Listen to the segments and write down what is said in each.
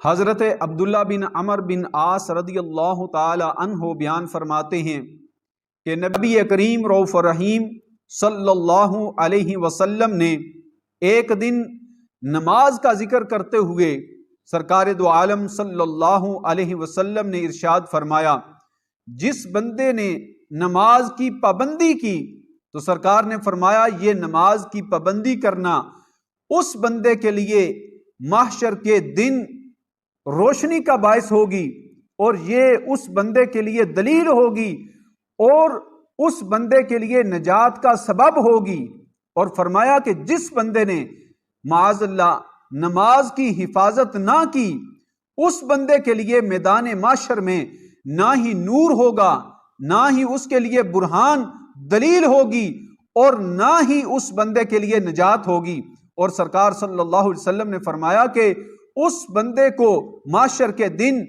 حضرت عبداللہ بن عمر بن عاص رضی اللہ تعالی عنہ بیان فرماتے ہیں کہ نبی کریم رؤوف الرحیم صلی اللہ علیہ وسلم نے ایک دن نماز کا ذکر کرتے ہوئے سرکار دو عالم صلی اللہ علیہ وسلم نے ارشاد فرمایا، جس بندے نے نماز کی پابندی کی تو سرکار نے فرمایا یہ نماز کی پابندی کرنا اس بندے کے لیے محشر کے دن روشنی کا باعث ہوگی، اور یہ اس بندے کے لیے دلیل ہوگی اور اس بندے کے لیے نجات کا سبب ہوگی۔ اور فرمایا کہ جس بندے نے معاذ اللہ نماز کی حفاظت نہ کی اس بندے کے لیے میدان محشر میں نہ ہی نور ہوگا، نہ ہی اس کے لیے برہان دلیل ہوگی، اور نہ ہی اس بندے کے لیے نجات ہوگی۔ اور سرکار صلی اللہ علیہ وسلم نے فرمایا کہ اس بندے کو محشر کے دن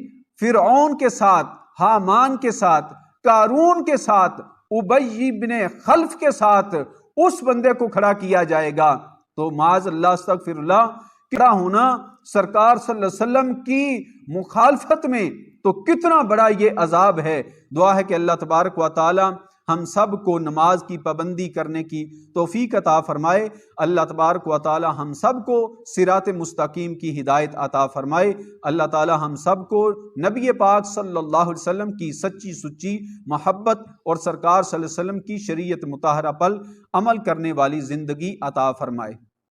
فرعون کے ساتھ، حامان کے ساتھ، قارون کے ساتھ، ابی بن خلف کے ساتھ اس بندے کو کھڑا کیا جائے گا۔ تو معاذ اللہ استغفر اللہ کھڑا ہونا سرکار صلی اللہ علیہ وسلم کی مخالفت میں تو کتنا بڑا یہ عذاب ہے۔ دعا ہے کہ اللہ تبارک و تعالی ہم سب کو نماز کی پابندی کرنے کی توفیق عطا فرمائے۔ اللہ تبارک و تعالی ہم سب کو صراط مستقیم کی ہدایت عطا فرمائے۔ اللہ تعالی ہم سب کو نبی پاک صلی اللہ علیہ وسلم کی سچی سچی محبت اور سرکار صلی اللہ علیہ وسلم کی شریعت مطہرہ پر عمل کرنے والی زندگی عطا فرمائے۔